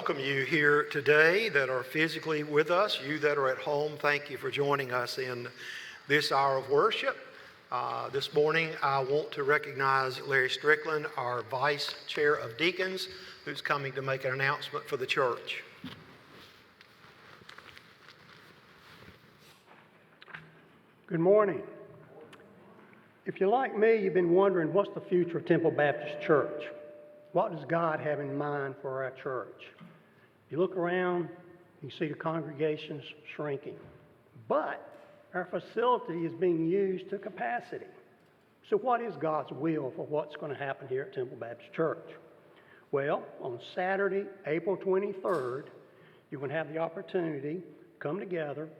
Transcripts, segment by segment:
welcome you here today that are physically with us. You that are at home, thank you for joining us in this hour of worship. This morning, I want to recognize Larry Strickland, our Vice Chair of Deacons, who's coming to make an announcement for the church. Good morning. If you're like me, you've been wondering what's the future of Temple Baptist Church? What does God have in mind for our church? You look around, you see the congregations shrinking, but our facility is being used to capacity. So what is God's will for what's going to happen here at Temple Baptist Church? Well, on Saturday, April 23rd, you're going to have the opportunity to come together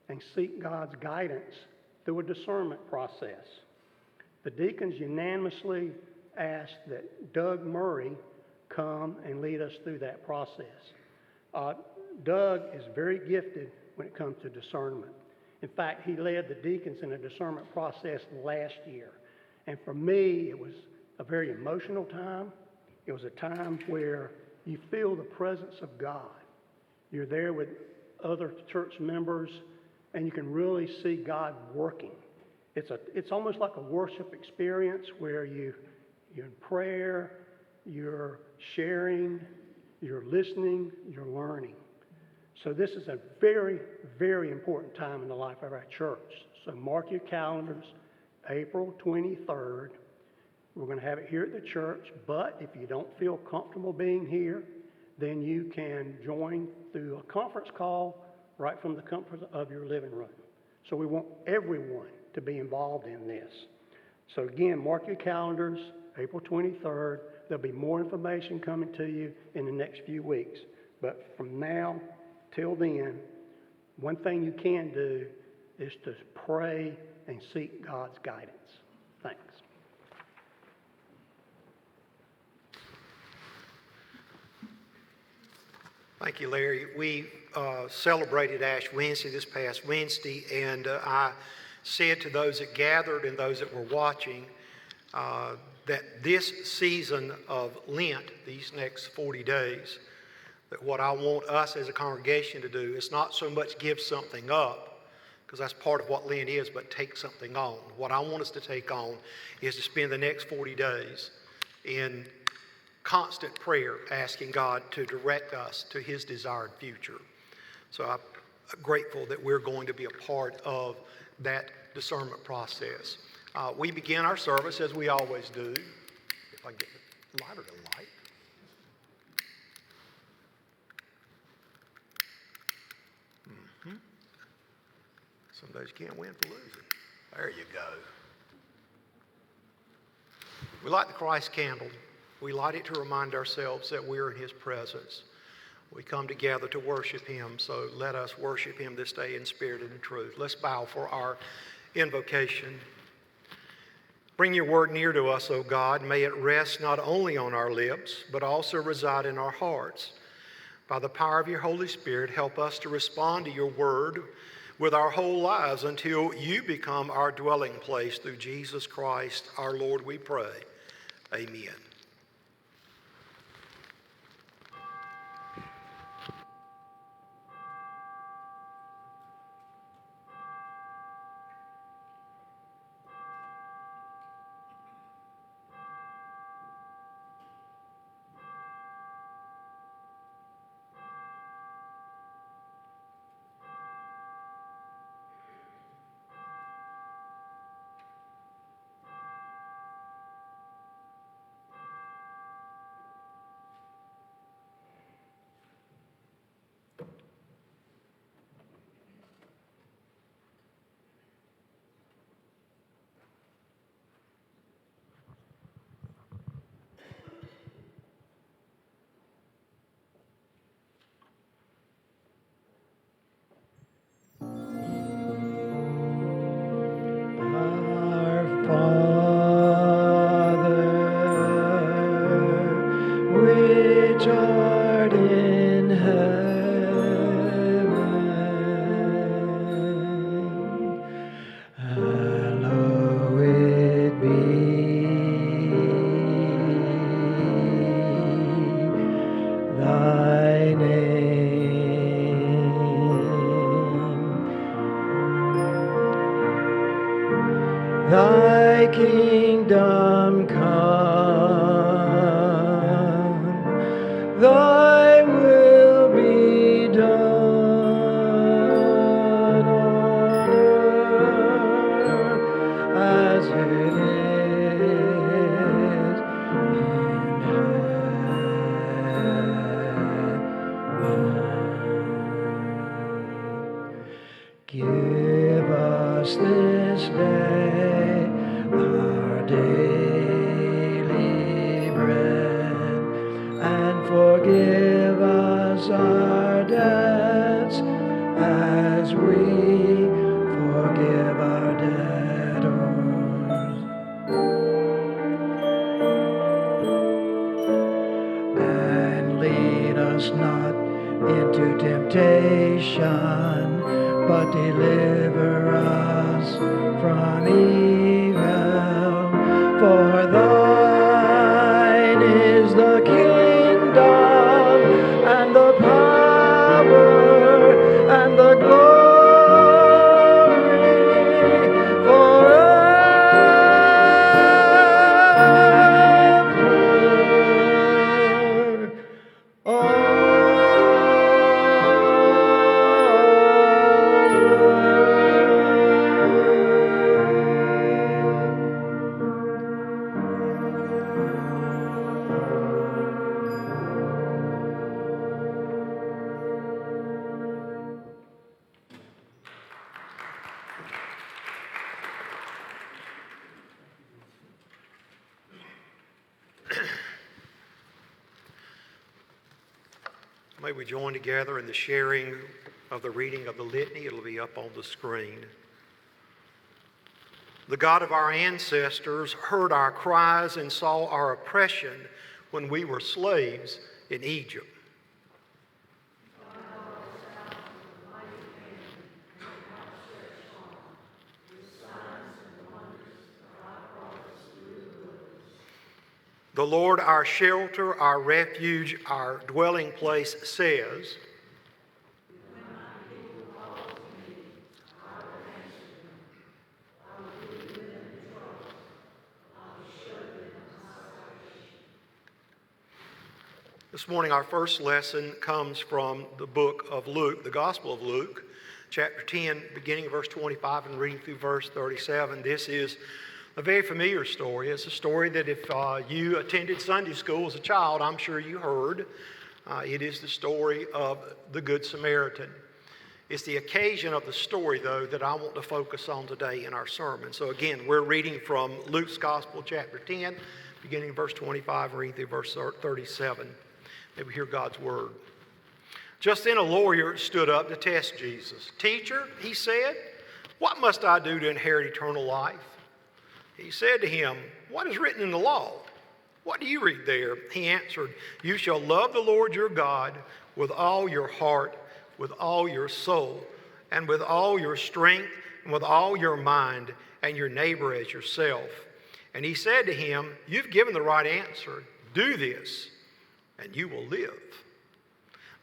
and seek God's guidance through a discernment process. The deacons unanimously asked that Doug Murray come and lead us through that process. Doug is very gifted when it comes to discernment. In fact, he led the deacons in a discernment process last year. And for me, it was a very emotional time. It was a time where you feel the presence of God. You're there with other church members, and you can really see God working. It's almost like a worship experience where you're in prayer, you're sharing, you're listening, you're learning. So this is a very, very important time in the life of our church. So mark your calendars, April 23rd. We're going to have it here at the church, but if you don't feel comfortable being here, then you can join through a conference call right from the comfort of your living room. So we want everyone to be involved in this. So again, mark your calendars, April 23rd. There'll be more information coming to you in the next few weeks. But from now till then, one thing you can do is to pray and seek God's guidance. Thanks. Thank you, Larry. We celebrated Ash Wednesday this past Wednesday, and I said to those that gathered and those that were watching that this season of Lent, these next 40 days, that what I want us as a congregation to do is not so much give something up, because that's part of what Lent is, but take something on. What I want us to take on is to spend the next 40 days in constant prayer, asking God to direct us to His desired future. So I'm grateful that we're going to be a part of that discernment process. We begin our service as we always do. If I get the lighter to light. Some days you can't win for losing. There you go. We light the Christ candle. We light it to remind ourselves that we're in His presence. We come together to worship Him, so let us worship Him this day in spirit and in truth. Let's bow for our invocation. Bring your word near to us, O God. May it rest not only on our lips, but also reside in our hearts. By the power of your Holy Spirit, help us to respond to your word with our whole lives until you become our dwelling place through Jesus Christ, our Lord, we pray. Amen. Thy name. Thy kingdom come, thy will be done on earth as it is in heaven. Give us this day our daily bread, and forgive us our debts as we forgive our debtors. And lead us not into temptation, but deliver us from evil. For thine is the kingdom, and the power, and the glory forever. May we join together in the sharing of the reading of the litany. It'll be up on the screen. The God of our ancestors heard our cries and saw our oppression when we were slaves in Egypt. The Lord, our shelter, our refuge, our dwelling place, says, this morning our first lesson comes from the book of Luke, the Gospel of Luke, chapter 10, beginning of verse 25 and reading through verse 37. This is a very familiar story. It's a story that if you attended Sunday school as a child, I'm sure you heard. It is the story of the Good Samaritan. It's the occasion of the story, though, that I want to focus on today in our sermon. So again, we're reading from Luke's Gospel, chapter 10, beginning verse 25 and reading through verse 37. May we hear God's word. Just then a lawyer stood up to test Jesus. "Teacher," he said, "what must I do to inherit eternal life?" He said to him, "What is written in the law? What do you read there?" He answered, "You shall love the Lord your God with all your heart, with all your soul, and with all your strength, and with all your mind, and your neighbor as yourself." And he said to him, "You've given the right answer. Do this, and you will live."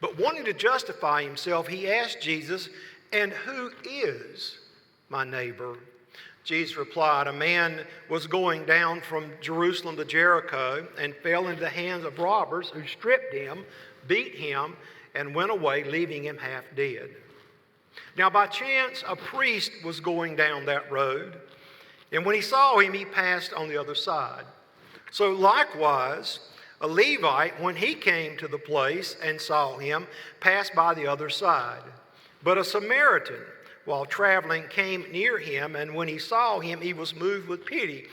But wanting to justify himself, he asked Jesus, "And who is my neighbor?" Jesus replied, "A man was going down from Jerusalem to Jericho and fell into the hands of robbers who stripped him, beat him, and went away, leaving him half dead. Now by chance a priest was going down that road, and when he saw him, he passed on the other side. So likewise, a Levite, when he came to the place and saw him, passed by the other side. But a Samaritan, while traveling, came near him, and when he saw him, he was moved with pity.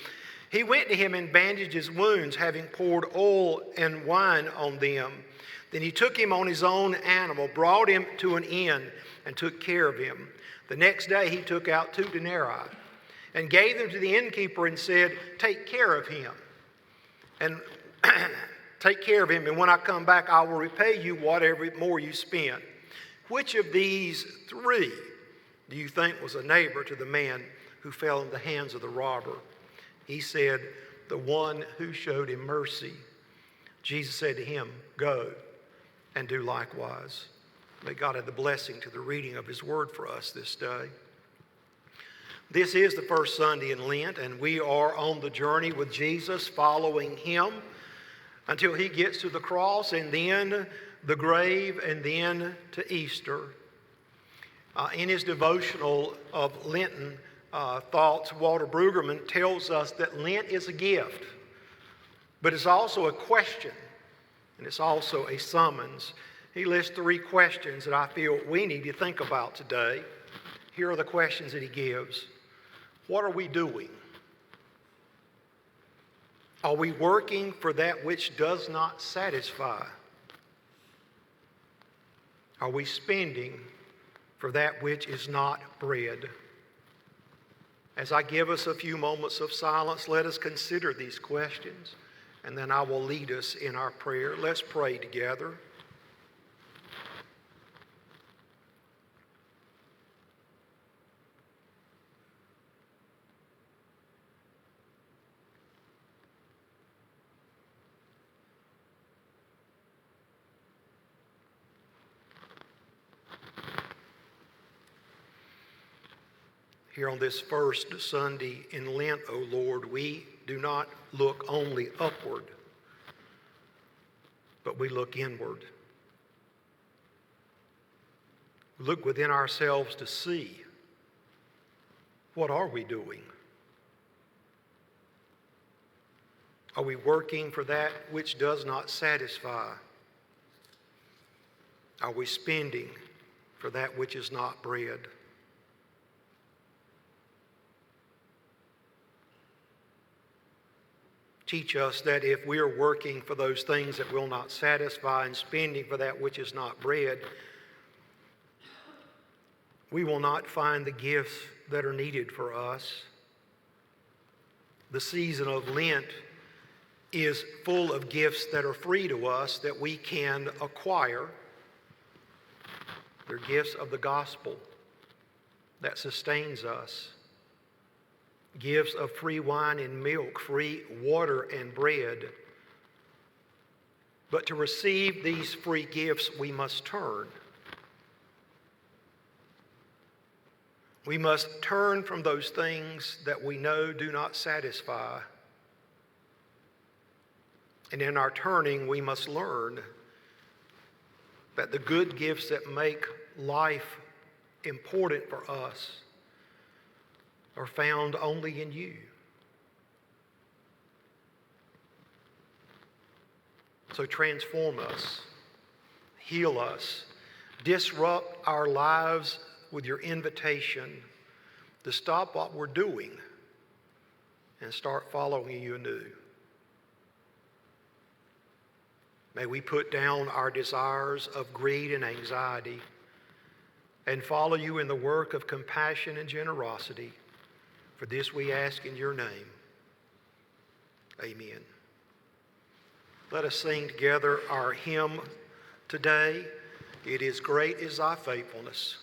He went to him and bandaged his wounds, having poured oil and wine on them. Then he took him on his own animal, brought him to an inn, and took care of him. The next day he took out 2 denarii and gave them to the innkeeper and said, "Take care of him, and and when I come back, I will repay you whatever more you spent." Which of these 3 do you think was a neighbor to the man who fell in the hands of the robber? He said, "The one who showed him mercy." Jesus said to him, "Go and do likewise." May God add the blessing to the reading of his word for us this day. This is the first Sunday in Lent, and we are on the journey with Jesus, following him until he gets to the cross and then the grave and then to Easter. In his devotional of Lenten thoughts, Walter Brueggemann tells us that Lent is a gift, but it's also a question, and it's also a summons. He lists 3 questions that I feel we need to think about today. Here are the questions that he gives. What are we doing? Are we working for that which does not satisfy? Are we spending for that which is not bread? As I give us a few moments of silence, let us consider these questions, and then I will lead us in our prayer. Let's pray together. Here on this first Sunday in Lent, O Lord, we do not look only upward, but we look inward. Look within ourselves to see, what are we doing? Are we working for that which does not satisfy? Are we spending for that which is not bread? Teach us that if we are working for those things that will not satisfy and spending for that which is not bread, we will not find the gifts that are needed for us. The season of Lent is full of gifts that are free to us that we can acquire. They're gifts of the gospel that sustains us. Gifts of free wine and milk, free water and bread. But to receive these free gifts, we must turn. We must turn from those things that we know do not satisfy. And in our turning, we must learn that the good gifts that make life important for us are found only in you. So transform us, heal us, disrupt our lives with your invitation to stop what we're doing and start following you anew. May we put down our desires of greed and anxiety and follow you in the work of compassion and generosity. For this we ask in your name. Amen. Let us sing together our hymn today. It is great is thy faithfulness.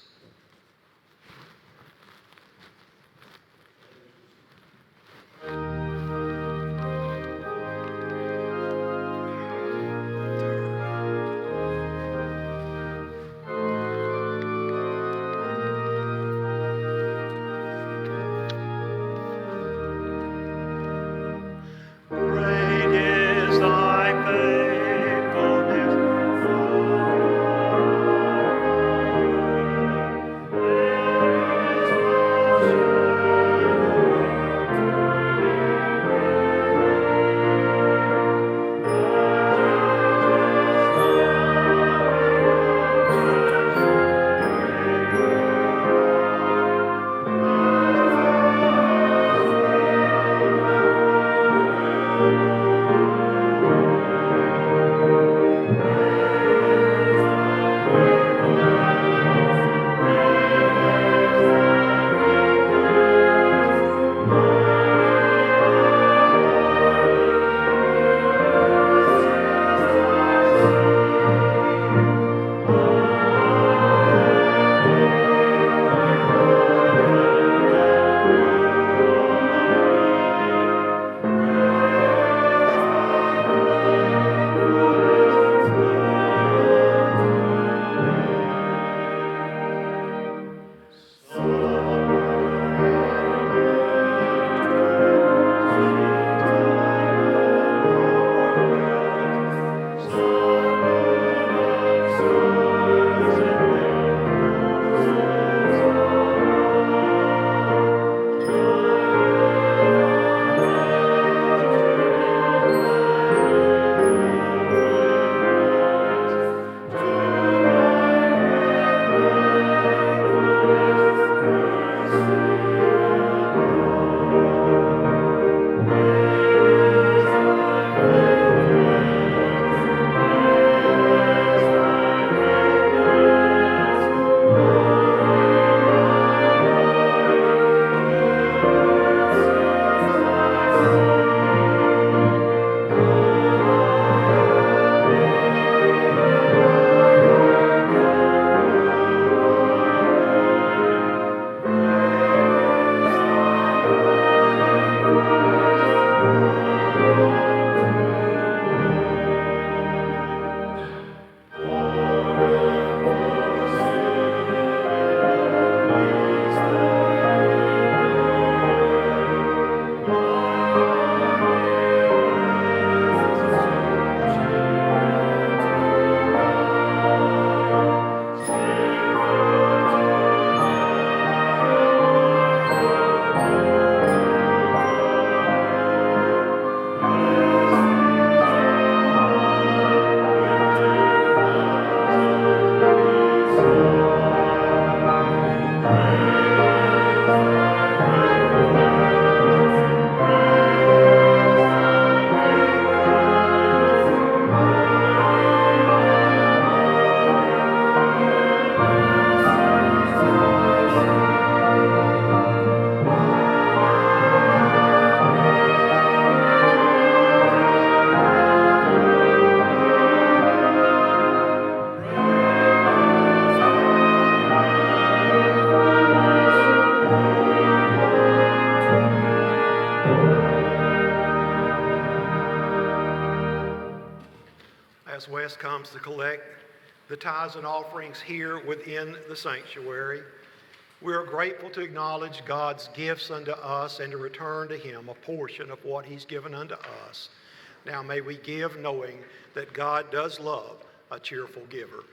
as Wes comes to collect the tithes and offerings here within the sanctuary, we are grateful to acknowledge God's gifts unto us and to return to Him a portion of what He's given unto us. Now may we give knowing that God does love a cheerful giver.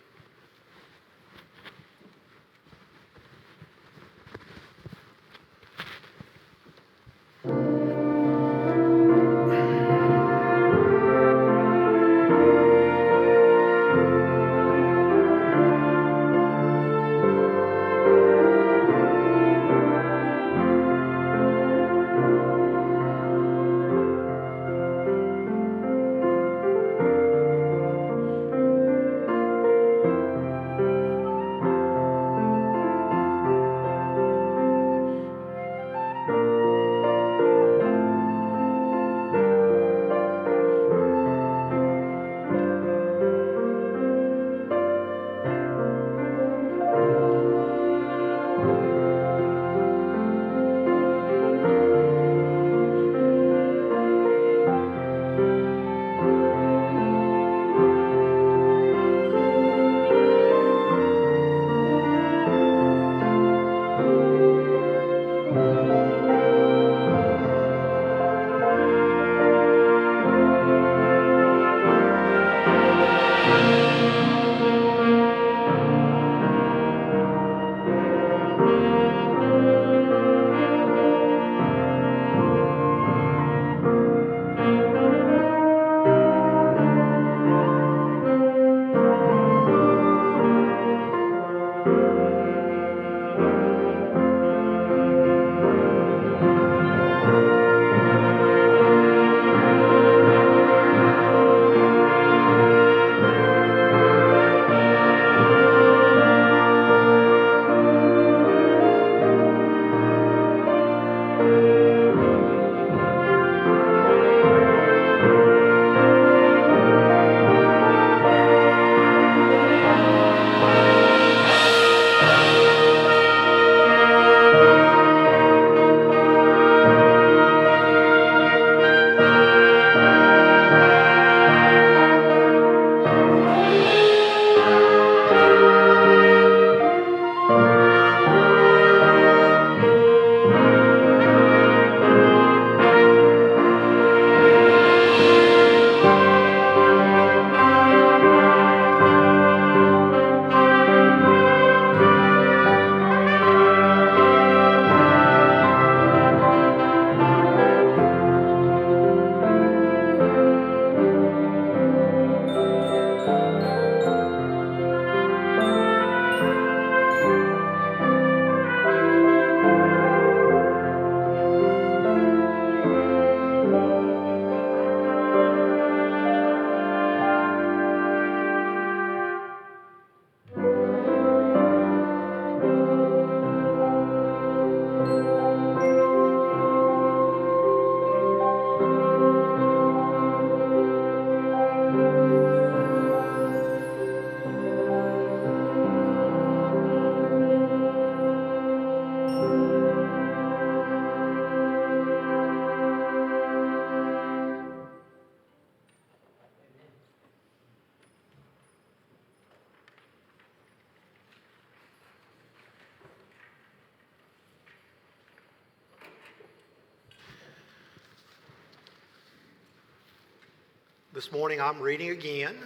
This morning I'm reading again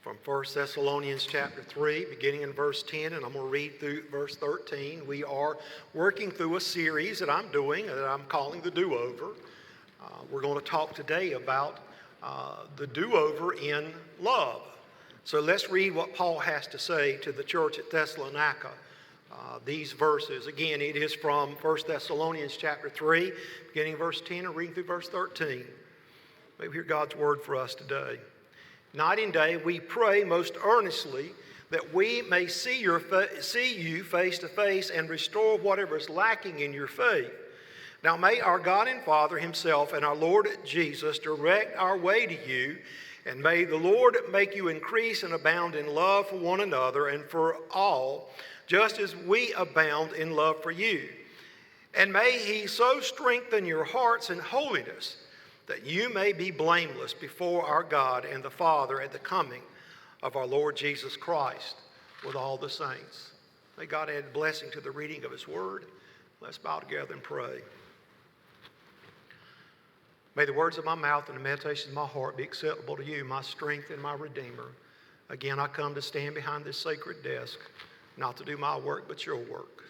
from 1 Thessalonians chapter 3, beginning in verse 10, and I'm going to read through verse 13. We are working through a series that I'm doing that I'm calling The Do-Over. We're going to talk today about the do-over in love. So let's read what Paul has to say to the church at Thessalonica. These verses, again, it is from 1 Thessalonians chapter 3, beginning verse 10 and reading through verse 13. May we hear God's word for us today. Night and day we pray most earnestly that we may see you face to face and restore whatever is lacking in your faith. Now may our God and Father Himself and our Lord Jesus direct our way to you, and may the Lord make you increase and abound in love for one another and for all, just as we abound in love for you. And may He so strengthen your hearts in holiness that you may be blameless before our God and the Father at the coming of our Lord Jesus Christ with all the saints. May God add blessing to the reading of his word. Let's bow together and pray. May the words of my mouth and the meditations of my heart be acceptable to you, my strength and my Redeemer. Again, I come to stand behind this sacred desk, not to do my work, but your work.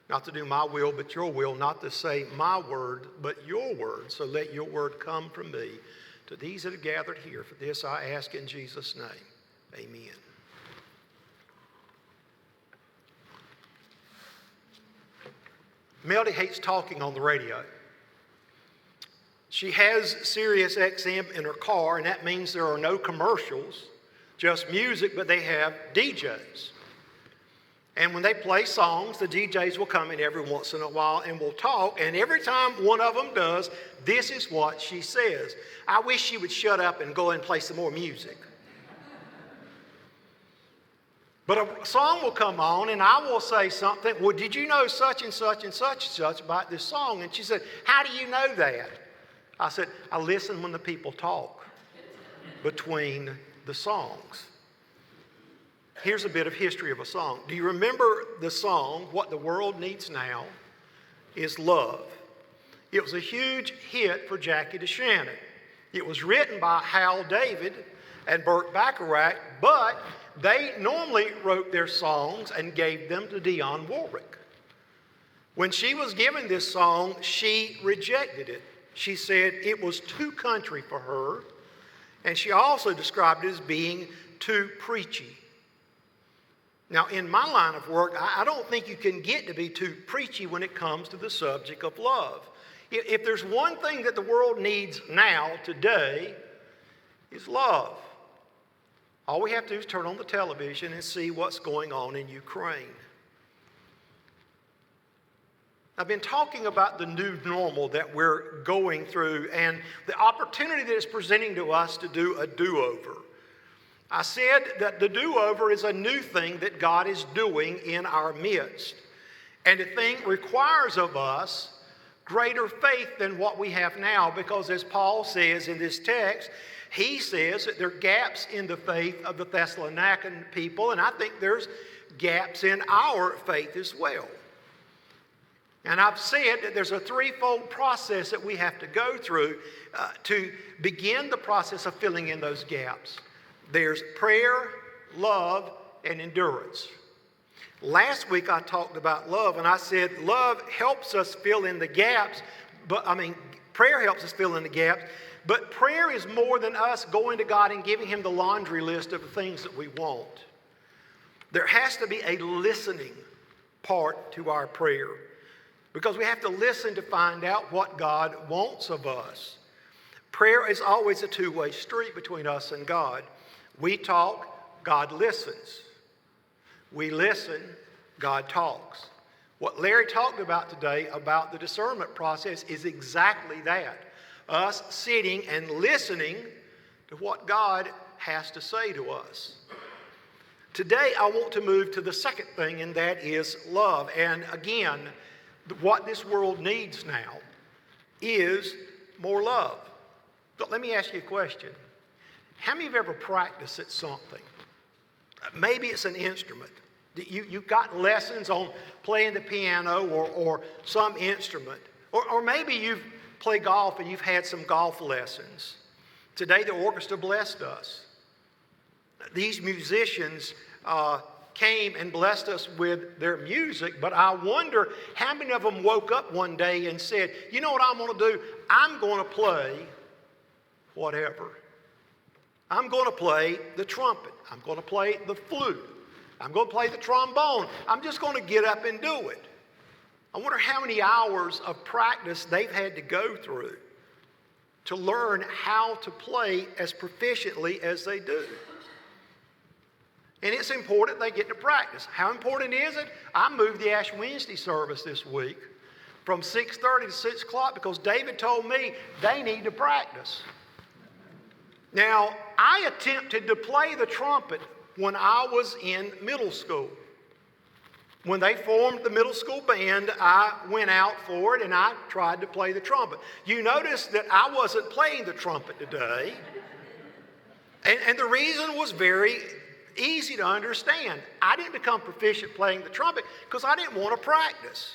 Not to do my will, but your will. Not to say my word, but your word. So let your word come from me to these that have gathered here. For this I ask in Jesus' name. Amen. Melody hates talking on the radio. She has Sirius XM in her car, and that means there are no commercials, just music, but they have DJs. And when they play songs, the DJs will come in every once in a while and will talk, and every time one of them does, this is what she says. I wish she would shut up and go and play some more music. But a song will come on, and I will say something. Well, did you know such and such and such and such about this song? And she said, how do you know that? I said, I listen when the people talk between the songs. Here's a bit of history of a song. Do you remember the song, What the World Needs Now is Love? It was a huge hit for Jackie DeShannon. It was written by Hal David and Burt Bacharach, but they normally wrote their songs and gave them to Dionne Warwick. When she was given this song, she rejected it. She said it was too country for her, and she also described it as being too preachy. Now, in my line of work, I don't think you can get to be too preachy when it comes to the subject of love. If there's one thing that the world needs now, today, is love. All we have to do is turn on the television and see what's going on in Ukraine. I've been talking about the new normal that we're going through and the opportunity that is presenting to us to do a do-over. I said that the do-over is a new thing that God is doing in our midst. And the thing requires of us greater faith than what we have now, because as Paul says in this text, he says that there are gaps in the faith of the Thessalonican people, and I think there's gaps in our faith as well. And I've said that there's a threefold process that we have to go through to begin the process of filling in those gaps. There's prayer, love, and endurance. Last week I talked about love, and I said love helps us fill in the gaps, prayer helps us fill in the gaps, but prayer is more than us going to God and giving him the laundry list of the things that we want. There has to be a listening part to our prayer, because we have to listen to find out what God wants of us. Prayer is always a two-way street between us and God. We talk, God listens. We listen, God talks. What Larry talked about today about the discernment process is exactly that. Us sitting and listening to what God has to say to us. Today I want to move to the second thing, and that is love. And again, what this world needs now is more love. But let me ask you a question. How many of you have ever practiced at something? Maybe it's an instrument. You've got lessons on playing the piano or some instrument. Or maybe you've played golf and you've had some golf lessons. Today the orchestra blessed us. These musicians came and blessed us with their music, but I wonder how many of them woke up one day and said, you know what I'm going to do? I'm going to play whatever. I'm going to play the trumpet. I'm going to play the flute. I'm going to play the trombone. I'm just going to get up and do it. I wonder how many hours of practice they've had to go through to learn how to play as proficiently as they do. And it's important they get to practice. How important is it? I moved the Ash Wednesday service this week from 6:30 to 6 o'clock because David told me they need to practice. Now, I attempted to play the trumpet when I was in middle school. When they formed the middle school band, I went out for it and I tried to play the trumpet. You notice that I wasn't playing the trumpet today. And the reason was very easy to understand. I didn't become proficient playing the trumpet because I didn't want to practice.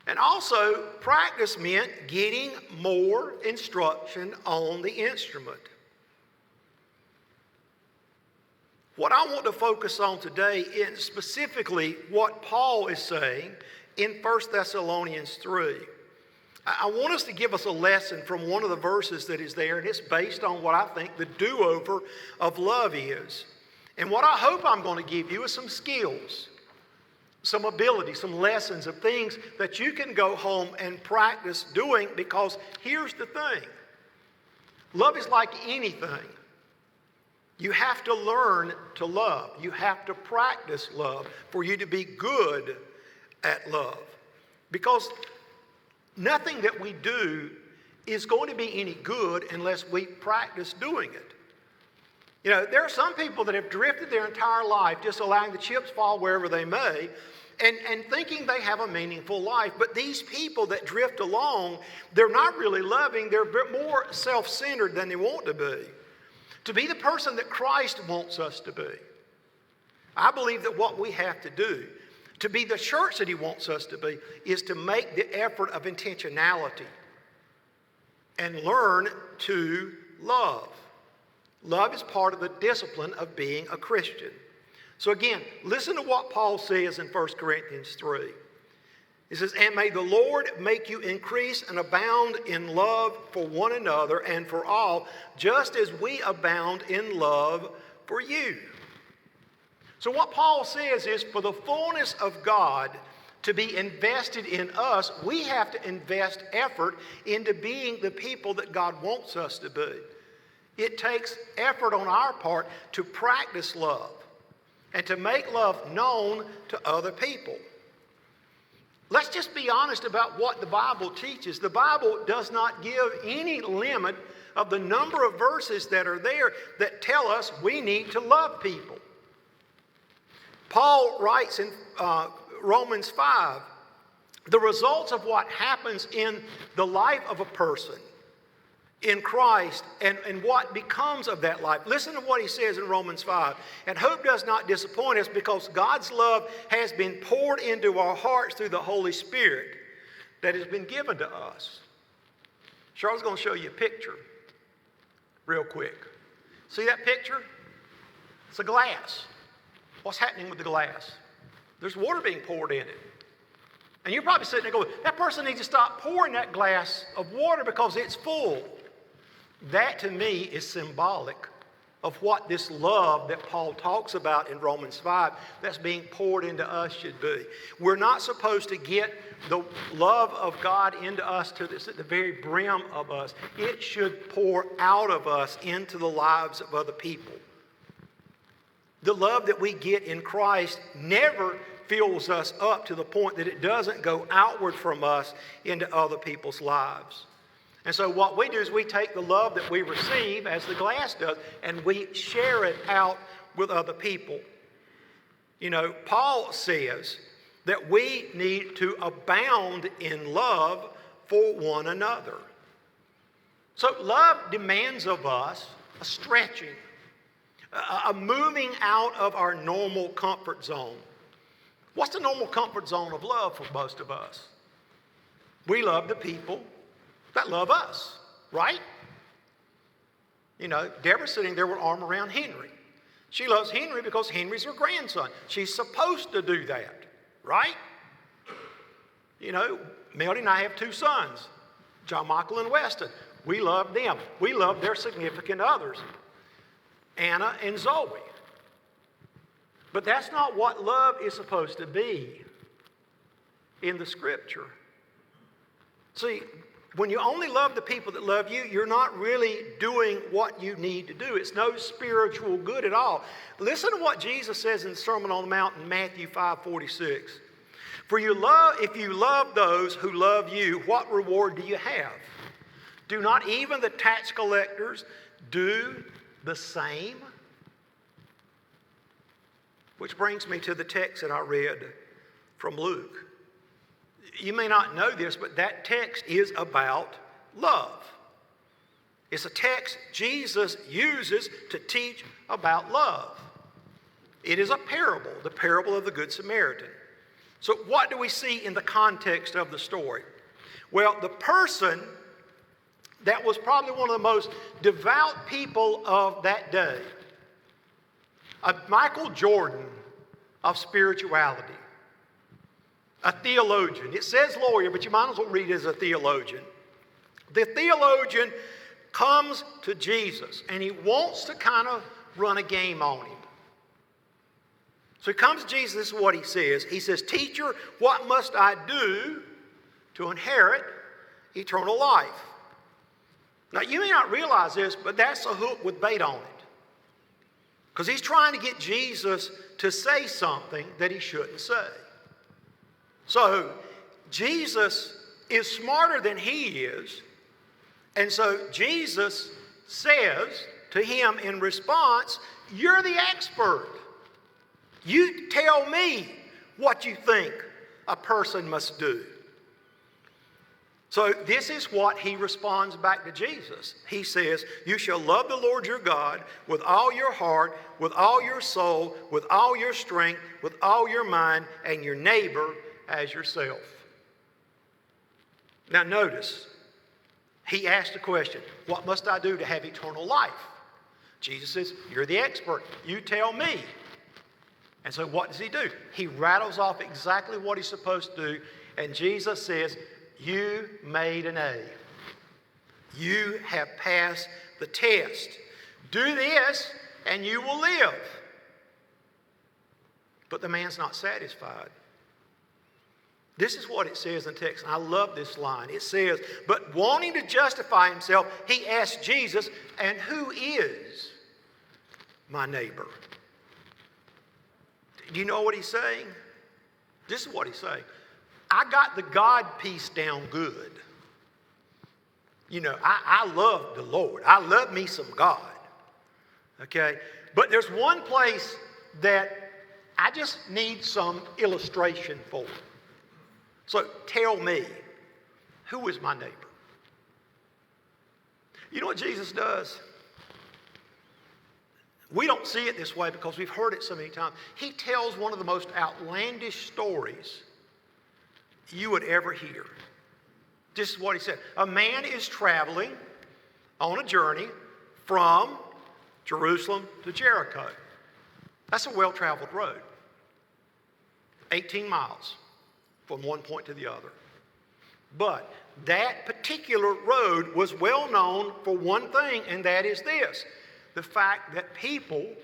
And also, practice meant getting more instruction on the instrument. What I want to focus on today is specifically what Paul is saying in 1 Thessalonians 3. I want us to give us a lesson from one of the verses that is there, and it's based on what I think the do-over of love is. And what I hope I'm going to give you is some skills, some ability, some lessons of things that you can go home and practice doing, because here's the thing. Love is like anything. You have to learn to love. You have to practice love for you to be good at love. Because nothing that we do is going to be any good unless we practice doing it. You know, there are some people that have drifted their entire life just allowing the chips fall wherever they may and thinking they have a meaningful life. But these people that drift along, they're not really loving. They're more self-centered than they want to be. To be the person that Christ wants us to be. I believe that what we have to do to be the church that He wants us to be is to make the effort of intentionality and learn to love. Love is part of the discipline of being a Christian. So again, listen to what Paul says in 1 Corinthians 3. He says, "And may the Lord make you increase and abound in love for one another and for all, just as we abound in love for you." So what Paul says is, for the fullness of God to be invested in us, we have to invest effort into being the people that God wants us to be. It takes effort on our part to practice love and to make love known to other people. Let's just be honest about what the Bible teaches. The Bible does not give any limit of the number of verses that are there that tell us we need to love people. Paul writes in Romans 5, the results of what happens in the life of a person in Christ and what becomes of that life. Listen to what he says in Romans 5. "And hope does not disappoint us, because God's love has been poured into our hearts through the Holy Spirit that has been given to us." Charlotte's going to show you a picture real quick. See that picture? It's a glass. What's happening with the glass? There's water being poured in it. And you're probably sitting there going, that person needs to stop pouring that glass of water because it's full. That to me is symbolic of what this love that Paul talks about in Romans 5 that's being poured into us should be. We're not supposed to get the love of God into us to this, at the very brim of us. It should pour out of us into the lives of other people. The love that we get in Christ never fills us up to the point that it doesn't go outward from us into other people's lives. And so what we do is we take the love that we receive, as the glass does, and we share it out with other people. You know, Paul says that we need to abound in love for one another. So love demands of us a stretching, a moving out of our normal comfort zone. What's the normal comfort zone of love for most of us? We love the people that love us, right? You know, Deborah's sitting there with her arm around Henry. She loves Henry because Henry's her grandson. She's supposed to do that, right? You know, Melody and I have two sons, John Michael and Weston. We love them. We love their significant others, Anna and Zoe. But that's not what love is supposed to be in the Scripture. See, when you only love the people that love you, you're not really doing what you need to do. It's no spiritual good at all. Listen to what Jesus says in the Sermon on the Mount in Matthew 5:46. "For if you love those who love you, what reward do you have? Do not even the tax collectors do the same?" Which brings me to the text that I read from Luke. You may not know this, but that text is about love. It's a text Jesus uses to teach about love. It is a parable, the parable of the Good Samaritan. So what do we see in the context of the story? Well, the person that was probably one of the most devout people of that day, a Michael Jordan of spirituality, a theologian. It says lawyer, but you might as well read it as a theologian. The theologian comes to Jesus, and he wants to kind of run a game on him. So he comes to Jesus, this is what he says. He says, "Teacher, what must I do to inherit eternal life?" Now, you may not realize this, but that's a hook with bait on it. Because he's trying to get Jesus to say something that he shouldn't say. So, Jesus is smarter than he is. And so, Jesus says to him in response, "You're the expert. You tell me what you think a person must do." So this is what he responds back to Jesus. He says, "You shall love the Lord your God with all your heart, with all your soul, with all your strength, with all your mind, and your neighbor as yourself." Now notice, he asked the question, "What must I do to have eternal life?" Jesus says, "You're the expert. You tell me." And so what does he do? He rattles off exactly what he's supposed to do. And Jesus says, "You made an A. You have passed the test. Do this and you will live." But the man's not satisfied. This is what it says in the text, and I love this line. It says, "But wanting to justify himself, he asked Jesus, 'And who is my neighbor?'" Do you know what he's saying? This is what he's saying. I got the God piece down good. You know, I love the Lord. I love me some God. Okay? But there's one place that I just need some illustration for. So tell me, who is my neighbor? You know what Jesus does? We don't see it this way because we've heard it so many times. He tells one of the most outlandish stories you would ever hear. This is what he said. A man is traveling on a journey from Jerusalem to Jericho. That's a well-traveled road. 18 miles from one point to the other. But that particular road was well known for one thing, and that is this: the fact that people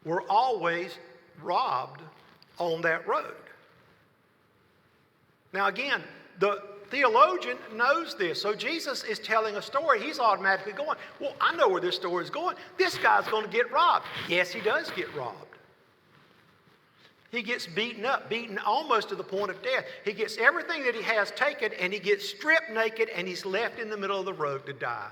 were always robbed on that road. Now again, the theologian knows this. So Jesus is telling a story. He's automatically going, "Well, I know where this story is going. This guy's going to get robbed." Yes, he does get robbed. He gets beaten up, beaten almost to the point of death. He gets everything that he has taken, and he gets stripped naked, and he's left in the middle of the road to die.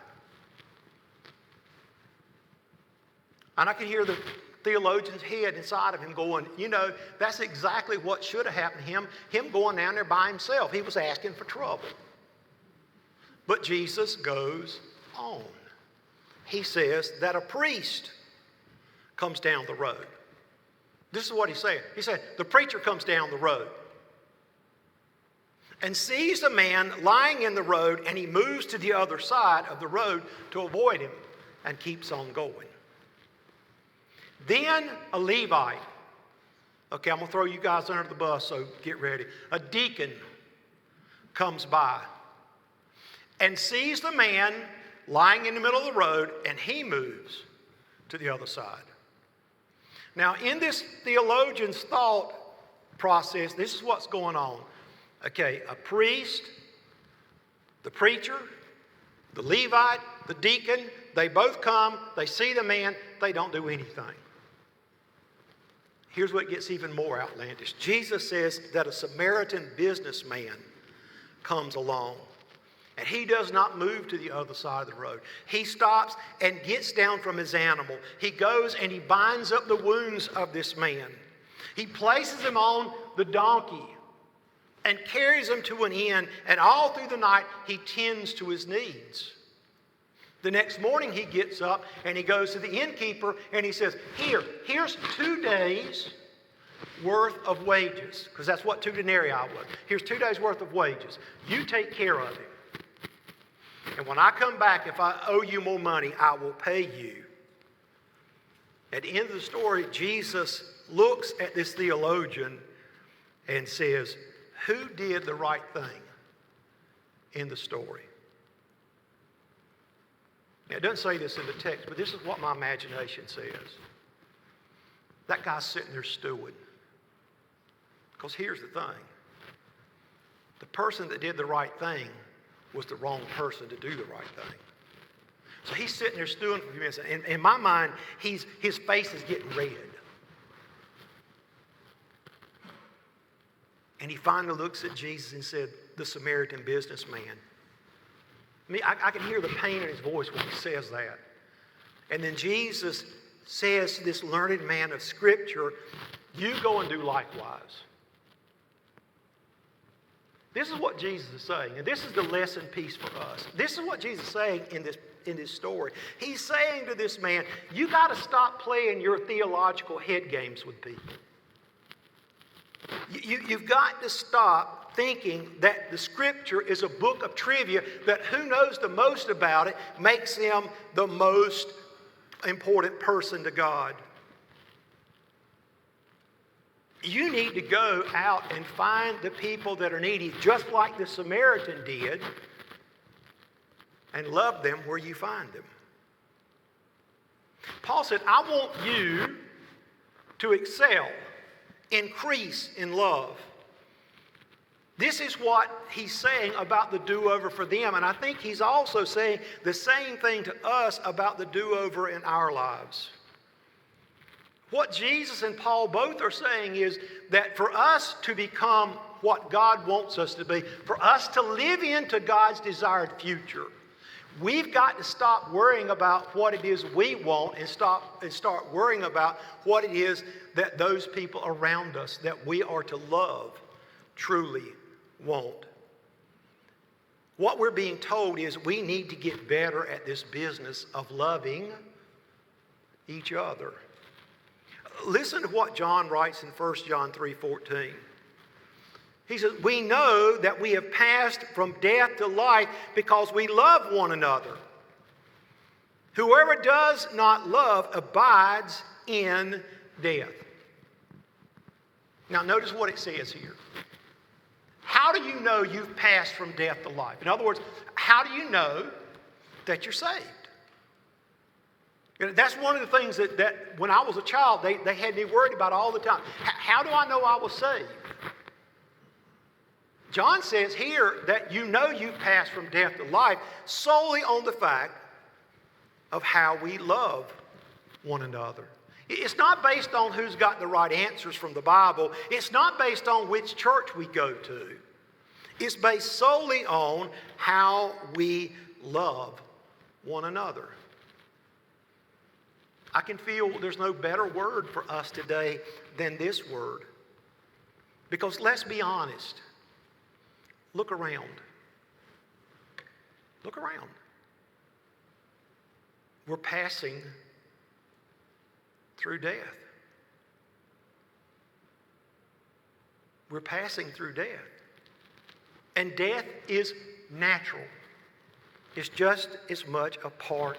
And I can hear the theologian's head inside of him going, you know, that's exactly what should have happened to him. Him going down there by himself. He was asking for trouble. But Jesus goes on. He says that a priest comes down the road. This is what he said. He said, the preacher comes down the road and sees a man lying in the road, and he moves to the other side of the road to avoid him and keeps on going. Then a Levite, okay, I'm going to throw you guys under the bus, so get ready. A deacon comes by and sees the man lying in the middle of the road, and he moves to the other side. Now, in this theologian's thought process, this is what's going on. Okay, a priest, the preacher, the Levite, the deacon, they both come, they see the man, they don't do anything. Here's what gets even more outlandish. Jesus says that a Samaritan businessman comes along. And he does not move to the other side of the road. He stops and gets down from his animal. He goes and he binds up the wounds of this man. He places him on the donkey and carries him to an inn. And all through the night, he tends to his needs. The next morning, he gets up and he goes to the innkeeper and he says, here's 2 days worth of wages. Because that's what 2 denarii was. Here's 2 days worth of wages. You take care of it. And when I come back, if I owe you more money, I will pay you. At the end of the story, Jesus looks at this theologian and says, who did the right thing in the story? Now, it doesn't say this in the text, but this is what my imagination says. That guy's sitting there stewing. Because here's the thing. The person that did the right thing was the wrong person to do the right thing. So he's sitting there stewing for a few minutes. And in my mind, his face is getting red. And he finally looks at Jesus and said, the Samaritan businessman. I can hear the pain in his voice when he says that. And then Jesus says to this learned man of Scripture, you go and do likewise. This is what Jesus is saying, and this is the lesson piece for us. This is what Jesus is saying in this story. He's saying to this man, you got to stop playing your theological head games with people. You've got to stop thinking that the Scripture is a book of trivia, that who knows the most about it makes them the most important person to God. You need to go out and find the people that are needy, just like the Samaritan did, and love them where you find them. Paul said, I want you to excel, increase in love. This is what he's saying about the do-over for them, and I think he's also saying the same thing to us about the do-over in our lives. What Jesus and Paul both are saying is that for us to become what God wants us to be, for us to live into God's desired future, we've got to stop worrying about what it is we want and start worrying about what it is that those people around us that we are to love truly want. What we're being told is we need to get better at this business of loving each other. Listen to what John writes in 1 John 3:14. He says, we know that we have passed from death to life because we love one another. Whoever does not love abides in death. Now notice what it says here. How do you know you've passed from death to life? In other words, how do you know that you're saved? That's one of the things that when I was a child, they had me worried about all the time. How do I know I was saved? John says here that you know you've passed from death to life solely on the fact of how we love one another. It's not based on who's got the right answers from the Bible. It's not based on which church we go to. It's based solely on how we love one another. I can feel there's no better word for us today than this word. Because let's be honest. Look around. Look around. We're passing through death. We're passing through death. And death is natural. It's just as much a part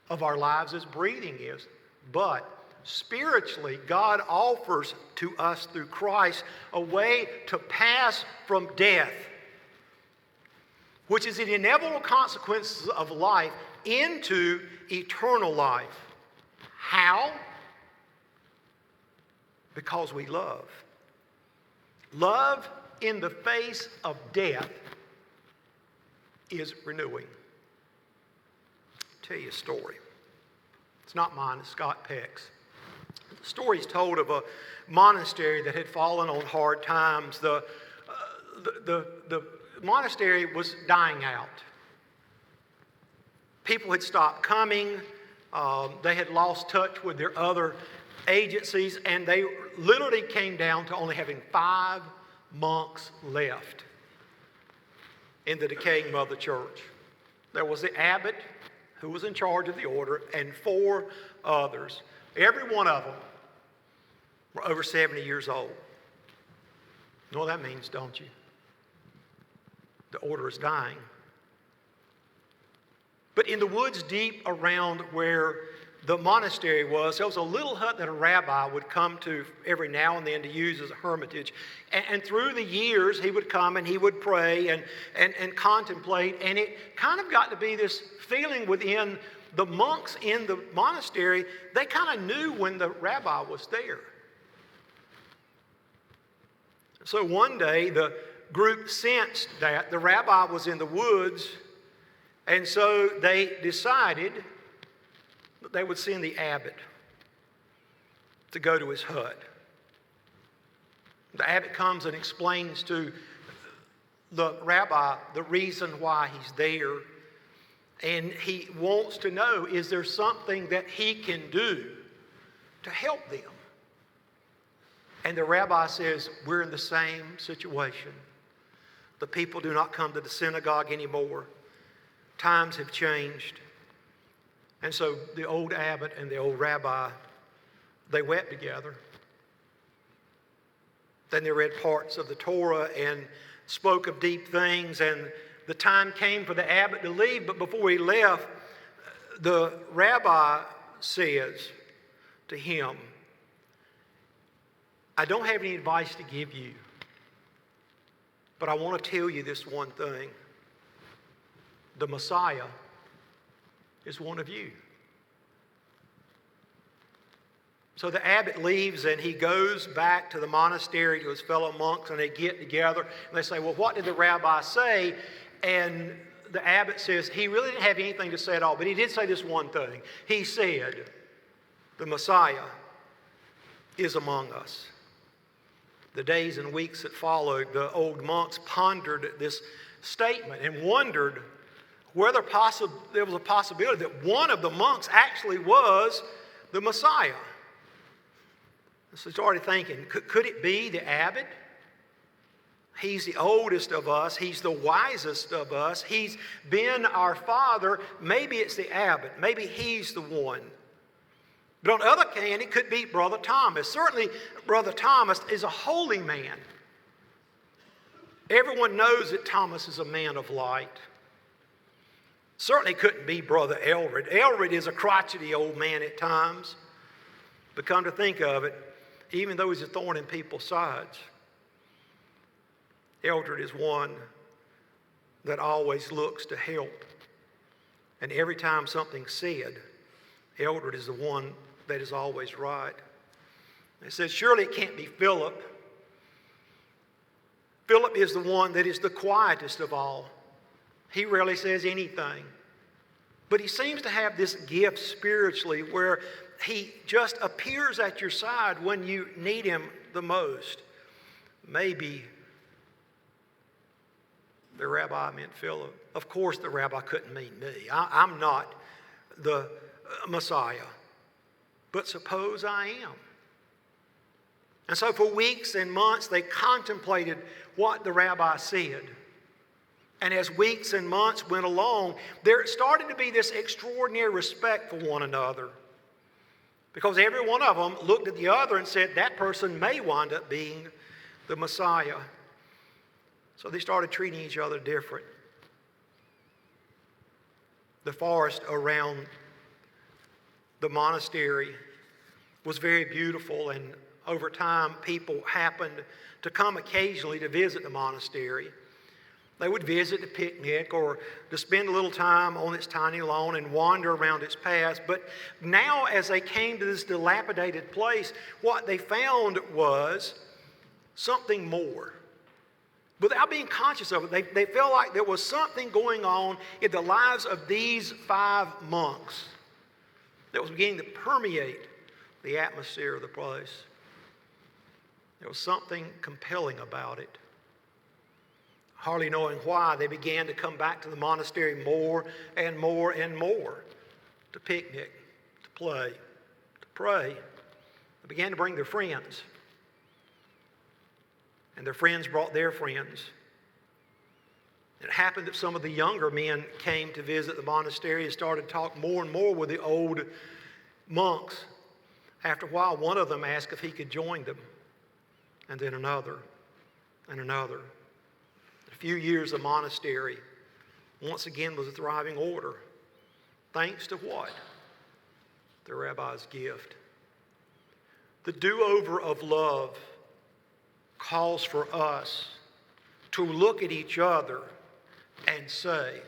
of our lives as breathing is. But spiritually, God offers to us through Christ a way to pass from death, which is the inevitable consequences of life, into eternal life. How? Because we love. Love in the face of death is renewing. I'll tell you a story. It's not mine, it's Scott Peck's. The story is told of a monastery that had fallen on hard times. The monastery was dying out. People had stopped coming. They had lost touch with their other agencies, and they literally came down to only having 5 monks left in the decaying mother church. There was the abbot, who was in charge of the order, and 4 others. Every one of them were over 70 years old. You know what that means, don't you? The order is dying. But in the woods deep around where the monastery was, there was a little hut that a rabbi would come to every now and then to use as a hermitage. And through the years, he would come and he would pray and contemplate. And it kind of got to be this feeling within the monks in the monastery. They kind of knew when the rabbi was there. So one day, the group sensed that the rabbi was in the woods, and so they decided that they would send the abbot to go to his hut. The abbot comes and explains to the rabbi the reason why he's there, and he wants to know, is there something that he can do to help them? And the rabbi says, we're in the same situation. The people do not come to the synagogue anymore. Times have changed. And so the old abbot and the old rabbi, they wept together. Then they read parts of the Torah and spoke of deep things. And the time came for the abbot to leave, but before he left, the rabbi says to him, I don't have any advice to give you, but I want to tell you this one thing. The Messiah is one of you. So the abbot leaves and he goes back to the monastery to his fellow monks, and they get together and they say, well, what did the rabbi say? And the abbot says he really didn't have anything to say at all, but he did say this one thing. He said, the Messiah is among us. The days and weeks that followed, the old monks pondered this statement and wondered whether there was a possibility that one of the monks actually was the Messiah. So they started thinking, could it be the abbot? He's the oldest of us. He's the wisest of us. He's been our father. Maybe it's the abbot. Maybe he's the one. But on the other hand, it could be Brother Thomas. Certainly, Brother Thomas is a holy man. Everyone knows that Thomas is a man of light. Certainly couldn't be Brother Eldred. Eldred is a crotchety old man at times. But come to think of it, even though he's a thorn in people's sides, Eldred is one that always looks to help. And every time something's said, Eldred is the one that is always right. It says, surely it can't be Philip. Philip is the one that is the quietest of all. He rarely says anything. But he seems to have this gift spiritually where he just appears at your side when you need him the most. Maybe the rabbi meant Philip. Of course the rabbi couldn't mean me. I'm not the Messiah. But suppose I am. And so for weeks and months they contemplated what the rabbi said. And as weeks and months went along, there started to be this extraordinary respect for one another. Because every one of them looked at the other and said, that person may wind up being the Messiah. So they started treating each other different. The forest around the monastery was very beautiful, and over time people happened to come occasionally to visit the monastery. They would visit to picnic or to spend a little time on its tiny lawn and wander around its paths. But now as they came to this dilapidated place, what they found was something more. Without being conscious of it, they felt like there was something going on in the lives of these 5 monks that was beginning to permeate the atmosphere of the place. There was something compelling about it. Hardly knowing why, they began to come back to the monastery more and more and more to picnic, to play, to pray. They began to bring their friends. And their friends brought their friends. It happened that some of the younger men came to visit the monastery and started to talk more and more with the old monks. After a while, one of them asked if he could join them, and then another, and another. A few years, the monastery once again was a thriving order. Thanks to what? The rabbi's gift. The do-over of love calls for us to look at each other and say,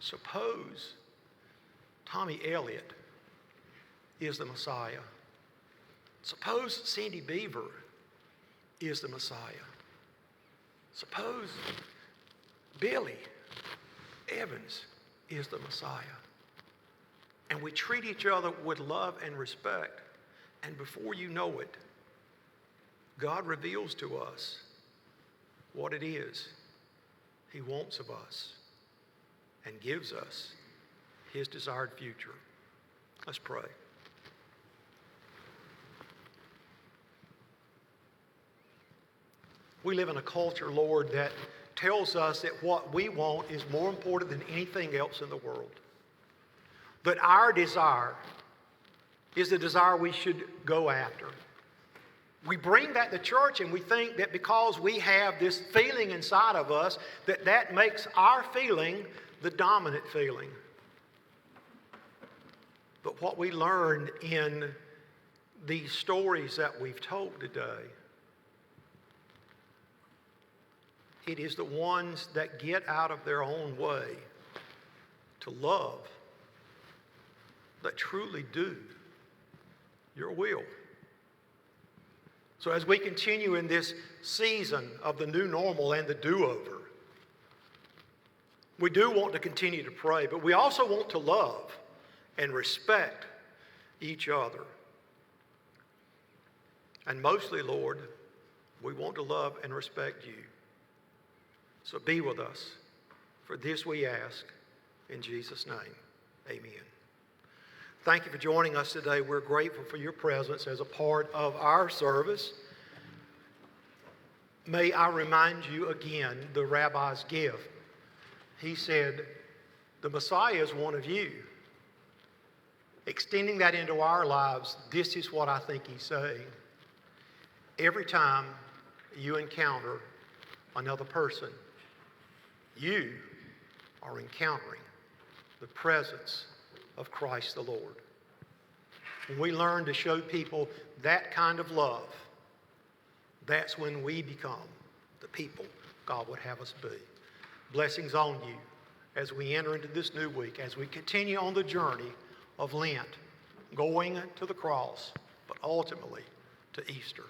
suppose Tommy Elliott is the Messiah. Suppose Cindy Beaver is the Messiah. Suppose Billy Evans is the Messiah. And we treat each other with love and respect. And before you know it, God reveals to us what it is He wants of us and gives us His desired future. Let's pray. We live in a culture, Lord, that tells us that what we want is more important than anything else in the world. That our desire is the desire we should go after. We bring that to church and we think that because we have this feeling inside of us, that makes our feeling the dominant feeling. But what we learned in these stories that we've told today, it is the ones that get out of their own way to love that truly do your will. So as we continue in this season of the new normal and the do-over, we do want to continue to pray, but we also want to love and respect each other. And mostly, Lord, we want to love and respect you. So be with us. For this we ask in Jesus' name. Amen. Thank you for joining us today. We're grateful for your presence as a part of our service. May I remind you again the rabbi's gift. He said, the Messiah is one of you. Extending that into our lives, this is what I think he's saying. Every time you encounter another person, you are encountering the presence of Christ the Lord. When we learn to show people that kind of love, that's when we become the people God would have us be. Blessings on you as we enter into this new week, as we continue on the journey of Lent, going to the cross, but ultimately to Easter.